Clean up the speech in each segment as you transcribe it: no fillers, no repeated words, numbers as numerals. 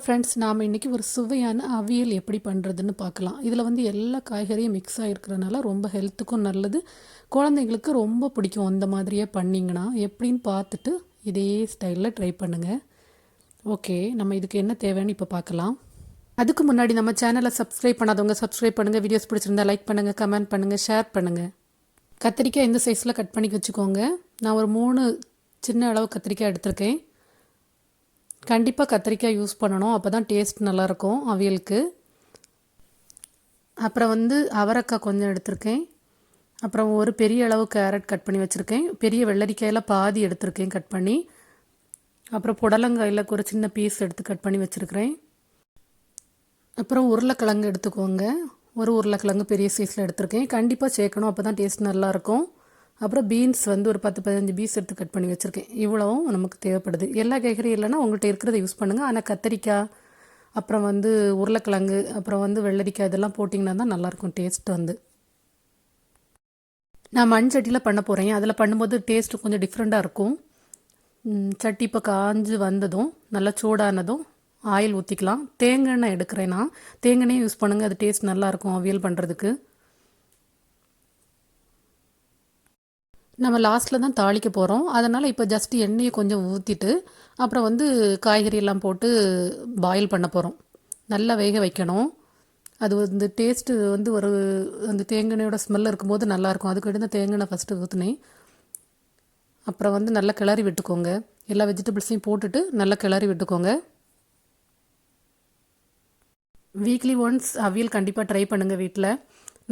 Friends, நாம் இன்றைக்கி ஒரு சுவையான அவியல் எப்படி பண்ணுறதுன்னு பார்க்கலாம். இதில் வந்து எல்லா காய்கறியும் மிக்ஸ் ஆகிருக்கிறனால ரொம்ப ஹெல்த்துக்கும் நல்லது, குழந்தைங்களுக்கு ரொம்ப பிடிக்கும். அந்த மாதிரியே பண்ணிங்கன்னா எப்படின்னு பார்த்துட்டு இதே ஸ்டைலில் ட்ரை பண்ணுங்கள். ஓகே, நம்ம இதுக்கு என்ன தேவைன்னு இப்போ பார்க்கலாம். அதுக்கு முன்னாடி நம்ம சேனலை சப்ஸ்கிரைப் பண்ணாதவங்க சப்ஸ்கிரைப் பண்ணுங்கள். வீடியோஸ் பிடிச்சிருந்தா லைக் பண்ணுங்கள், கமெண்ட் பண்ணுங்கள், ஷேர் பண்ணுங்கள். கத்திரிக்காய் இந்த சைஸில் கட் பண்ணி வச்சுக்கோங்க. நான் ஒரு 3 சின்ன அளவு கத்திரிக்காய் எடுத்திருக்கேன். கண்டிப்பாக கத்திரிக்காய் யூஸ் பண்ணணும், அப்போ தான் டேஸ்ட் நல்லாயிருக்கும் அவியலுக்கு. அப்புறம் வந்து அவரைக்காய் கொஞ்சம் எடுத்திருக்கேன். அப்புறம் ஒரு பெரிய அளவு கேரட் கட் பண்ணி வச்சுருக்கேன். பெரிய வெள்ளரிக்காயில் பாதி எடுத்திருக்கேன் கட் பண்ணி. அப்புறம் புடலங்காயில் ஒரு சின்ன பீஸ் எடுத்து கட் பண்ணி வச்சுருக்கிறேன். அப்புறம் உருளைக்கிழங்கு எடுத்துக்கோங்க. ஒரு உருளைக்கிழங்கு பெரிய சைஸில் எடுத்திருக்கேன். கண்டிப்பாக சேர்க்கணும், அப்போ தான் டேஸ்ட் நல்லாயிருக்கும். அப்புறம் பீன்ஸ் வந்து ஒரு 10-15 பீஸ் எடுத்து கட் பண்ணி வச்சுருக்கேன். இவ்வளவும் நமக்கு தேவைப்படுது. எல்லா காய்கறியும் இல்லைன்னா உங்கள்கிட்ட இருக்கிறத யூஸ் பண்ணுங்கள். ஆனால் கத்திரிக்காய், அப்புறம் வந்து உருளைக்கிழங்கு, அப்புறம் வந்து வெள்ளரிக்காய் இதெல்லாம் போட்டிங்கன்னா தான் நல்லாயிருக்கும் டேஸ்ட் வந்து. நான் மண் சட்டியில் பண்ண போகிறேன். அதில் பண்ணும்போது டேஸ்ட்டு கொஞ்சம் டிஃப்ரெண்ட்டாக இருக்கும். சட்டி இப்போ காஞ்சு வந்ததும் நல்லா சூடானதும் ஆயில் ஊற்றிக்கலாம். தேங்காய் எண்ணெய் எடுக்கிறேன் நான். தேங்காய் எண்ணெய் யூஸ் பண்ணுங்கள், அது டேஸ்ட் நல்லாயிருக்கும் அவியல் பண்ணுறதுக்கு. நம்ம லாஸ்ட்டில் தான் தாளிக்க போகிறோம், அதனால் இப்போ ஜஸ்ட்டு எண்ணெயை கொஞ்சம் ஊற்றிட்டு அப்புறம் வந்து காய்கறி எல்லாம் போட்டு பாயில் பண்ண போகிறோம். நல்லா வேக வைக்கணும். அது வந்து டேஸ்ட்டு வந்து ஒரு அந்த தேங்காயோட ஸ்மெல் இருக்கும்போது நல்லாயிருக்கும். அதுக்கு தான் தேங்காய் ஃபஸ்ட்டு ஊற்றினேன். அப்புறம் வந்து நல்லா கிளறி விட்டுக்கோங்க. எல்லா வெஜிடபிள்ஸையும் போட்டுட்டு நல்லா கிளறி விட்டுக்கோங்க. வீக்லி ஒன்ஸ் அவியல் கண்டிப்பாக ட்ரை பண்ணுங்கள் வீட்டில்.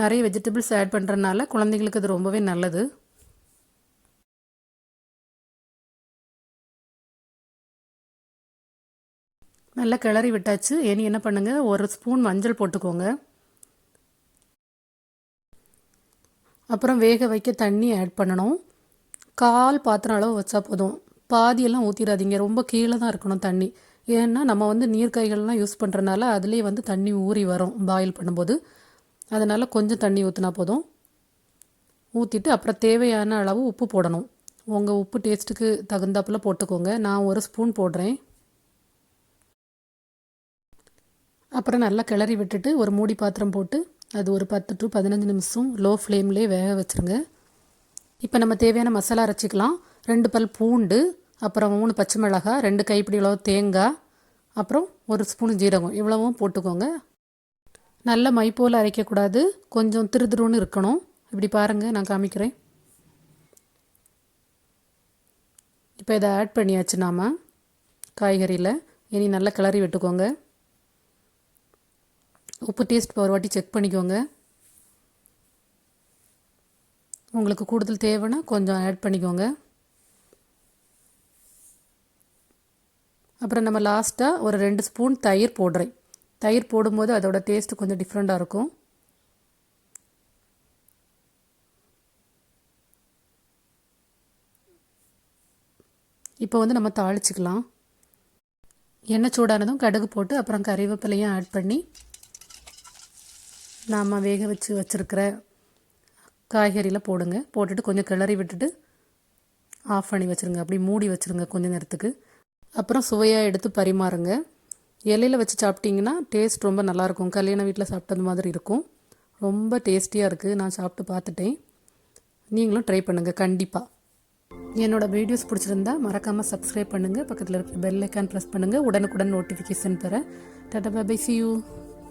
நிறைய வெஜிடபிள்ஸ் ஆட் பண்ணுறதுனால குழந்தைங்களுக்கு அது ரொம்பவே நல்லது. நல்லா கிளறி விட்டாச்சு. இனி என்ன பண்ணுங்கள், ஒரு ஸ்பூன் மஞ்சள் போட்டுக்கோங்க. அப்புறம் வேக வைக்க தண்ணி ஆட் பண்ணணும். 1/4 பாத்திரம் அளவு வச்சா போதும். பாதியெல்லாம் ஊற்றிடாதீங்க, ரொம்ப கீழே தான் இருக்கணும் தண்ணி. ஏன்னா நம்ம வந்து நீர்க்காய்கள்லாம் யூஸ் பண்ணுறதுனால அதுலேயே வந்து தண்ணி ஊறி வரும் பாயில் பண்ணும்போது. அதனால் கொஞ்சம் தண்ணி ஊற்றினா போதும். ஊற்றிட்டு அப்புறம் தேவையான அளவு உப்பு போடணும். உங்கள் உப்பு டேஸ்ட்டுக்கு தகுந்தாப்பில் போட்டுக்கோங்க. நான் 1 ஸ்பூன் போடுறேன். அப்புறம் நல்லா கிளறி விட்டுட்டு ஒரு மூடி பாத்திரம் போட்டு அது ஒரு 10 to 15 நிமிஷம் லோ ஃப்ளேம்லேயே வேக வச்சுருங்க. இப்போ நம்ம தேவையான மசாலா அரைச்சிக்கலாம். 2 பல் பூண்டு, அப்புறம் 3 பச்சை மிளகாய், 2 கைப்பிடி அளவு தேங்காய், அப்புறம் 1 ஸ்பூன் ஜீரகம், இவ்வளவும் போட்டுக்கோங்க. நல்ல மை போல் அரைக்கக்கூடாது, கொஞ்சம் திருதுருன்னு இருக்கணும். இப்படி பாருங்கள், நான் காமிக்கிறேன். இப்போ இதை ஆட் பண்ணியாச்சு நாம் காய்கறியில். இனி நல்லா கிளறி விட்டுக்கோங்க. உப்பு டேஸ்ட் ஒரு வாட்டி செக் பண்ணிக்கோங்க. உங்களுக்கு கூடுதல் தேவைன்னா கொஞ்சம் ஆட் பண்ணிக்கோங்க. அப்புறம் நம்ம லாஸ்ட்டாக ஒரு 2 ஸ்பூன் தயிர் போடுறேன். தயிர் போடும்போது அதோட டேஸ்ட்டு கொஞ்சம் டிஃப்ரெண்ட்டாக இருக்கும். இப்போ வந்து நம்ம தாளிச்சிக்கலாம். எண்ணெய் சூடானதும் கடுகு போட்டு அப்புறம் கறிவேப்பிலையும் ஆட் பண்ணி நாம் வேக வச்சுருக்கிற காய்கறியில் போடுங்க. போட்டுட்டு கொஞ்சம் கிளறி விட்டுட்டு ஆஃப் பண்ணி வச்சுருங்க. அப்படி மூடி வச்சுருங்க கொஞ்சம் நேரத்துக்கு. அப்புறம் சுவையாக எடுத்து பரிமாறுங்க. இலையில் வச்சு சாப்பிட்டிங்கன்னா டேஸ்ட் ரொம்ப நல்லாயிருக்கும். கல்யாண வீட்டில் சாப்பிட்டது மாதிரி இருக்கும். ரொம்ப டேஸ்டியாக இருக்குது. நான் சாப்பிட்டு பார்த்துட்டேன். நீங்களும் ட்ரை பண்ணுங்கள் கண்டிப்பாக. என்னோடய வீடியோஸ் பிடிச்சிருந்தா மறக்காமல் சப்ஸ்கிரைப் பண்ணுங்கள். பக்கத்தில் இருக்கிற பெல் ஐக்கான் ப்ரெஸ் பண்ணுங்கள். உடனுக்குடன் நோட்டிஃபிகேஷன் பெற. Tata bye bye, see you.